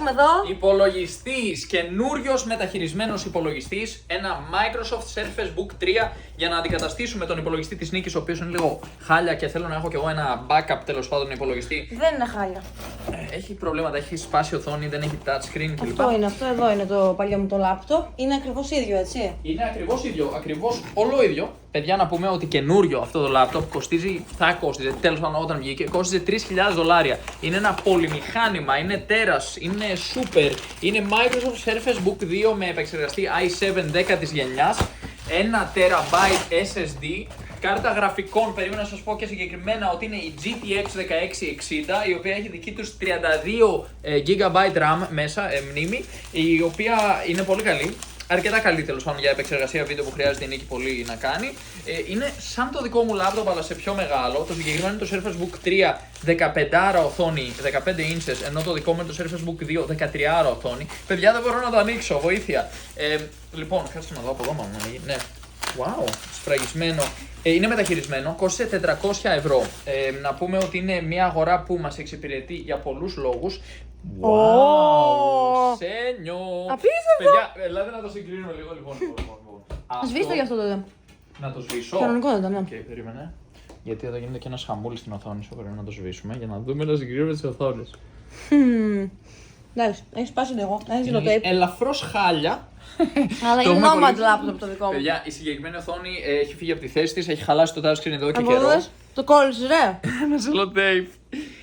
έχουμε εδώ? Υπολογιστής, καινούριος μεταχειρισμένος υπολογιστής, ένα Microsoft Surface Book 3 για να αντικαταστήσουμε τον υπολογιστή της Νίκης, ο οποίος είναι λίγο χάλια και θέλω να έχω κι εγώ ένα backup τέλος πάντων υπολογιστή. Δεν είναι χάλια. Έχει προβλήματα, έχει σπάσει οθόνη, δεν έχει touchscreen κλπ. Αυτό εδώ είναι το παλιό μου το laptop. Είναι ακριβώς ίδιο, έτσι. Είναι ακριβώς ίδιο, ακριβώς όλο ίδιο. Παιδιά, να πούμε ότι καινούριο αυτό το laptop κοστίζει, θα κόστιζε, τέλος πάντων όταν βγήκε, κόστιζε $3.000. Είναι ένα πολυμηχάνημα, είναι τέρας, είναι super. Είναι Microsoft Surface Book 2 με επεξεργαστή i7 10ης γενιάς, 1 TB SSD, κάρτα γραφικών, περίμενα να σας πω και συγκεκριμένα ότι είναι η GTX 1660, η οποία έχει δική τους 32 GB RAM μέσα, μνήμη, η οποία είναι πολύ καλή. Αρκετά καλή τέλος πάντων για επεξεργασία βίντεο που χρειάζεται η Νίκη πολύ να κάνει. Είναι σαν το δικό μου laptop αλλά σε πιο μεγάλο. Το συγκεκριμένο είναι το Surface Book 3 15 οθόνη, 15 inches, ενώ το δικό μου είναι το Surface Book 2 13 οθόνη. Παιδιά, δεν μπορώ να το ανοίξω, βοήθεια. Λοιπόν, κάτσε να δω από εδώ μόνο. Ναι. Wow, σφραγισμένο. Είναι μεταχειρισμένο, κόστησε 400 ευρώ. Να πούμε ότι είναι μια αγορά που μας εξυπηρετεί για πολλούς λόγους. Wow, σένιο! Απίστευτο! Παιδιά, ελάτε να το συγκρίνουμε λίγο λοιπόν. Σβήστε γι' αυτό τότε. Να το σβήσω. Κανονικότατα, ναι. Okay, περίμενε. Γιατί εδώ γίνεται και ένα χαμούλη στην οθόνη σου, πρέπει να το σβήσουμε για να δούμε να συγκρίνουμε τις οθόνες. Εντάξει, έχει σπάσει λίγο. Έχει το tape. Ελαφρώς χάλια. Αλλά είναι nomad laptop το δικό μου. Παιδιά, η συγκεκριμένη οθόνη έχει φύγει από τη θέση της, έχει χαλάσει το touchscreen εδώ και καιρό. Το κόλλησε, ρε. Ένα sellotape.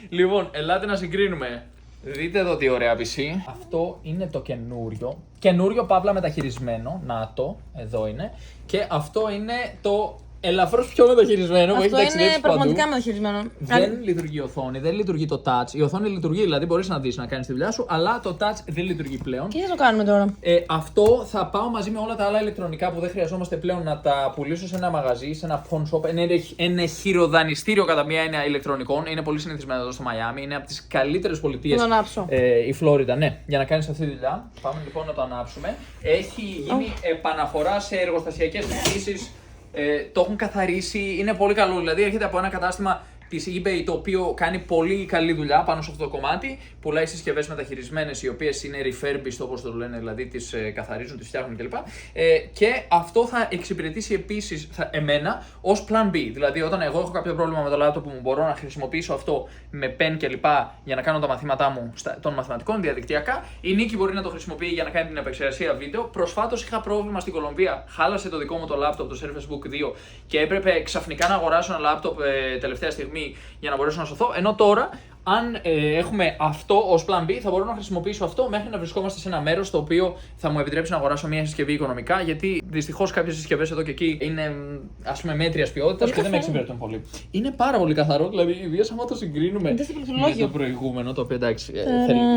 Λοιπόν, ελάτε να συγκρίνουμε. Δείτε εδώ τι ωραία PC. Αυτό είναι το καινούριο. Καινούριο παύλα μεταχειρισμένο. Να το, εδώ είναι. Και αυτό είναι το ελαφρώς πιο μεταχειρισμένο που έχει ταξιδέψει παντού. Αυτό είναι πραγματικά μεταχειρισμένο. Δεν λειτουργεί η οθόνη, δεν λειτουργεί το touch. Η οθόνη λειτουργεί, δηλαδή μπορείς να δεις να κάνεις τη δουλειά σου, αλλά το touch δεν λειτουργεί πλέον. Και τι θα το κάνουμε τώρα. Αυτό θα πάω μαζί με όλα τα άλλα ηλεκτρονικά που δεν χρειαζόμαστε πλέον να τα πουλήσω σε ένα μαγαζί, σε ένα phone shop. Ένα χειροδανιστήριο κατά μία έννοια ηλεκτρονικών. Είναι πολύ συνηθισμένο εδώ στο Μαϊάμι. Είναι από τις καλύτερες πολιτείες. Να το ανάψω. Η Φλόριντα, ναι, για να κάνεις αυτή τη δουλειά. Πάμε λοιπόν να το ανάψουμε. Έχει γίνει επαναφορά σε εργοστασιακές χρήσεις. Το έχουν καθαρίσει, είναι πολύ καλό. Δηλαδή έρχεται από ένα κατάστημα της eBay το οποίο κάνει πολύ καλή δουλειά πάνω σε αυτό το κομμάτι. Πουλάει συσκευές μεταχειρισμένες οι οποίες είναι refurbished όπως το λένε, δηλαδή τις καθαρίζουν, τις φτιάχνουν κλπ. Και αυτό θα εξυπηρετήσει επίσης εμένα ως plan B. Δηλαδή όταν εγώ έχω κάποιο πρόβλημα με το laptop που μου μπορώ να χρησιμοποιήσω αυτό με pen κλπ. Για να κάνω τα μαθήματά μου των μαθηματικών διαδικτυακά, η Νίκη μπορεί να το χρησιμοποιεί για να κάνει την επεξεργασία βίντεο. Προσφάτως είχα πρόβλημα στην Κολομβία, χάλασε το δικό μου το laptop, το Surface Book 2 και έπρεπε ξαφνικά να αγοράσω ένα laptop τελευταία στιγμή για να μπορέσω να σωθώ, ενώ τώρα αν έχουμε αυτό ως plan B θα μπορώ να χρησιμοποιήσω αυτό μέχρι να βρισκόμαστε σε ένα μέρος το οποίο θα μου επιτρέψει να αγοράσω μια συσκευή οικονομικά, γιατί δυστυχώς κάποιες συσκευές εδώ και εκεί είναι ας πούμε μέτριας ποιότητας και δεν με εξυπηρετούν πολύ. Είναι πάρα πολύ καθαρό, δηλαδή ιδίως άμα το συγκρίνουμε με το προηγούμενο, το οποίο εντάξει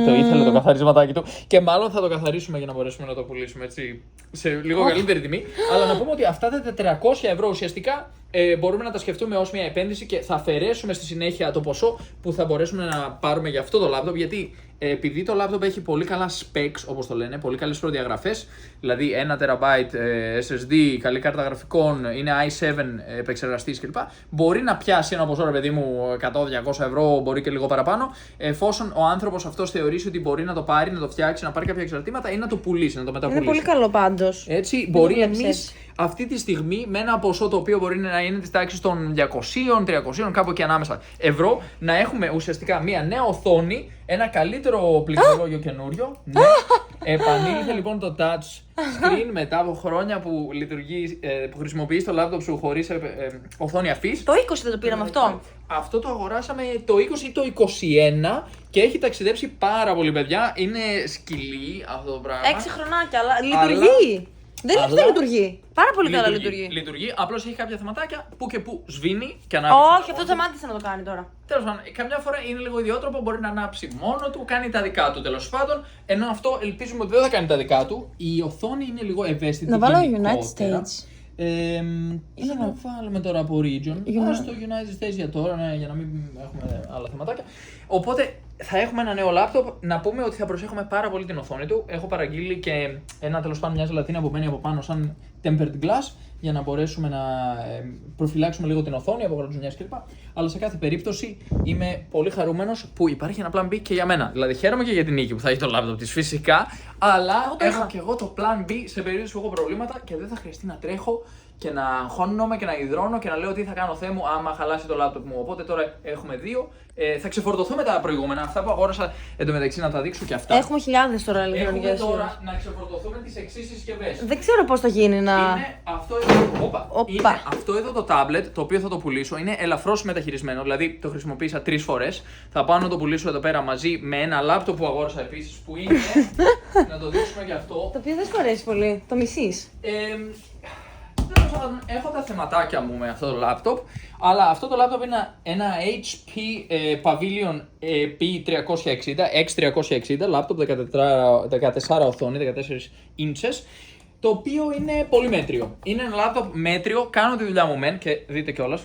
το ήθελε το καθαρισματάκι του και μάλλον θα το καθαρίσουμε για να μπορέσουμε να το πουλήσουμε έτσι σε λίγο καλύτερη τιμή. Αλλά να πούμε ότι αυτά τα 400 ευρώ ουσιαστικά μπορούμε να τα σκεφτούμε ως μια επένδυση και θα αφαιρέσουμε στη συνέχεια το ποσό που θα μπορέσουμε να πάρουμε για αυτό το laptop, γιατί επειδή το laptop έχει πολύ καλά specs, όπως το λένε, πολύ καλές προδιαγραφές, δηλαδή 1 TB SSD, καλή κάρτα γραφικών, είναι i7 επεξεργαστής κλπ. Μπορεί να πιάσει ένα ποσό, ρε παιδί μου, 100-200 ευρώ, μπορεί και λίγο παραπάνω, εφόσον ο άνθρωπος αυτός θεωρήσει ότι μπορεί να το πάρει, να το φτιάξει, να πάρει κάποια εξαρτήματα ή να το πουλήσει, να το μεταπουλήσει. Είναι πολύ καλό πάντως. Έτσι, μπορεί εμείς αυτή τη στιγμή με ένα ποσό το οποίο μπορεί να είναι της τάξης των 200-300, κάπου εκεί ανάμεσα ευρώ, να έχουμε ουσιαστικά μια νέα οθόνη, ένα καλύτερο πληκτρολόγιο καινούριο. Ναι. Επανήλθε λοιπόν το touch screen μετά από χρόνια που λειτουργεί, που χρησιμοποιείς το laptop σου χωρίς οθόνη αφής. Το 20 δεν το πήραμε αυτό. Αυτό το αγοράσαμε το 20 ή το 21 και έχει ταξιδέψει πάρα πολύ, παιδιά. Είναι σκυλί αυτό το πράγμα. 6 χρονάκια, αλλά λειτουργεί. Δεν λειτουργεί. Πάρα πολύ καλά λειτουργεί. Λειτουργεί, απλώς έχει κάποια θεματάκια που και που σβήνει και ανάβει. Όχι, αυτό σταμάτησε να το κάνει τώρα. Τέλος πάντων, καμιά φορά είναι λίγο ιδιότροπο, μπορεί να ανάψει μόνο του, κάνει τα δικά του τέλος πάντων. Ενώ αυτό ελπίζουμε ότι δεν θα κάνει τα δικά του. Η οθόνη είναι λίγο ευαίσθητη. Να βάλω United States. Ή να βάλουμε τώρα από region. Ας το United States για τώρα, ναι, για να μην έχουμε άλλα θεματάκια. Οπότε θα έχουμε ένα νέο λάπτοπ. Να πούμε ότι θα προσέχουμε πάρα πολύ την οθόνη του. Έχω παραγγείλει και ένα τέλος πάντων μια ζελατίνα που μπαίνει από πάνω σαν tempered glass για να μπορέσουμε να προφυλάξουμε λίγο την οθόνη από γρατζουνιές κλπ. Αλλά σε κάθε περίπτωση είμαι πολύ χαρούμενος που υπάρχει ένα plan B και για μένα. Δηλαδή χαίρομαι και για την Νίκη που θα έχει το λάπτοπ της φυσικά, αλλά έχω και εγώ το plan B σε περίπτωση που έχω προβλήματα και δεν θα χρειαστεί να τρέχω και να αγχώνομαι και να υδρώνω και να λέω τι θα κάνω Θεέ μου άμα χαλάσει το λάπτοπ μου. Οπότε τώρα έχουμε δύο. Θα ξεφορτωθώ με τα προηγούμενα. Αυτά που αγόρασα εντωμεταξύ να τα δείξω και αυτά. Έχουμε χιλιάδες τώρα ηλεκτρονικές. Έχουμε τώρα να ξεφορτωθούμε τις εξής συσκευές. Δεν ξέρω πώς θα γίνει να. Είναι αυτό εδώ το tablet, το οποίο θα το πουλήσω. Είναι ελαφρώς μεταχειρισμένο, δηλαδή το χρησιμοποίησα 3 φορές. Θα πάω να το πουλήσω εδώ πέρα μαζί με ένα λάπτοπ που αγόρασα επίσης που είναι. Να το δείξουμε και αυτό. Το οποίο δεν σου αρέσει πολύ. Το μισείς. Έχω τα θεματάκια μου με αυτό το λάπτοπ, αλλά αυτό το λάπτοπ είναι ένα HP Pavilion P360, X360, λάπτοπ 14 οθόνη, 14 inches, το οποίο είναι πολύ μέτριο. Είναι ένα λάπτοπ μέτριο, κάνω τη δουλειά μου μεν και δείτε κιόλας,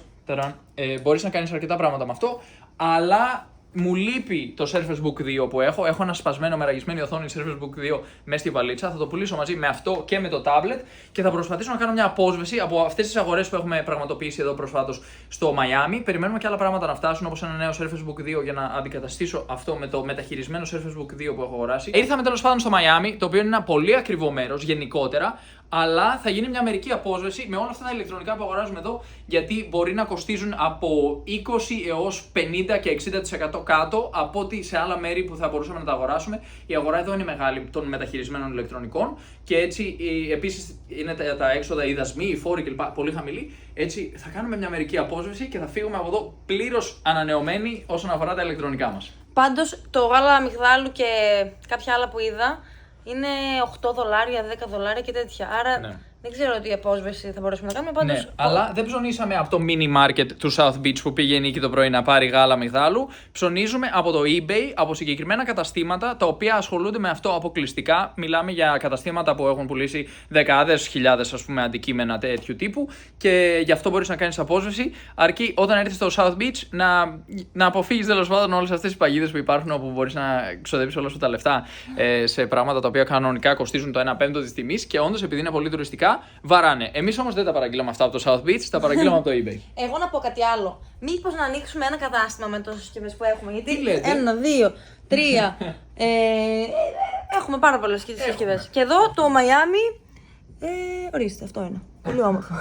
μπορείς να κάνεις αρκετά πράγματα με αυτό, αλλά μου λείπει το Surface Book 2 που έχω. Έχω ένα σπασμένο με ραγισμένη οθόνη Surface Book 2 μέσα στη βαλίτσα. Θα το πουλήσω μαζί με αυτό και με το tablet και θα προσπαθήσω να κάνω μια απόσβεση από αυτές τις αγορές που έχουμε πραγματοποιήσει εδώ προσφάτως στο Miami. Περιμένουμε και άλλα πράγματα να φτάσουν, όπως ένα νέο Surface Book 2 για να αντικαταστήσω αυτό με το μεταχειρισμένο Surface Book 2 που έχω αγοράσει. Ήρθαμε τέλος πάντων στο Miami, το οποίο είναι ένα πολύ ακριβό μέρος γενικότερα. Αλλά θα γίνει μια μερική απόσβεση με όλα αυτά τα ηλεκτρονικά που αγοράζουμε εδώ, γιατί μπορεί να κοστίζουν από 20 έως 50 και 60% κάτω από ό,τι σε άλλα μέρη που θα μπορούσαμε να τα αγοράσουμε. Η αγορά εδώ είναι μεγάλη των μεταχειρισμένων ηλεκτρονικών και έτσι επίσης είναι τα έξοδα, οι δασμοί, οι φόροι κλπ. Πολύ χαμηλοί. Έτσι θα κάνουμε μια μερική απόσβεση και θα φύγουμε από εδώ πλήρως ανανεωμένοι όσον αφορά τα ηλεκτρονικά μας. Πάντως το γάλα αμυγδάλου και κάποια άλλα που είδα είναι $8, $10 και τέτοια. Άρα ναι. Δεν ξέρω τι απόσβεση θα μπορέσουμε να κάνουμε. Πάντως, ναι, αλλά δεν ψωνίσαμε από το mini market του South Beach που πήγε η Νίκη το πρωί να πάρει γάλα αμυγδάλου. Ψωνίζουμε από το eBay, από συγκεκριμένα καταστήματα τα οποία ασχολούνται με αυτό αποκλειστικά. Μιλάμε για καταστήματα που έχουν πουλήσει δεκάδες χιλιάδες αντικείμενα τέτοιου τύπου και γι' αυτό μπορείς να κάνεις απόσβεση. Αρκεί όταν έρθεις στο South Beach να αποφύγεις τέλος πάντων όλες αυτές τις παγίδες που υπάρχουν όπου μπορείς να ξοδέψεις όλα σου τα λεφτά σε πράγματα τα οποία κανονικά κοστίζουν το 1/5 της τιμής και όντως επειδή είναι πολύ τουριστικά. Βαράνε. Εμείς όμως δεν τα παραγγείλαμε αυτά από το South Beach, τα παραγγείλαμε από το eBay. Εγώ να πω κάτι άλλο. Μήπως να ανοίξουμε ένα κατάστημα με τόσες συσκευές που έχουμε. Γιατί τι λέτε? 1, 2, 3. Έχουμε πάρα πολλές συσκευές. Και εδώ το Miami. Ορίστε, αυτό είναι. Πολύ όμορφο.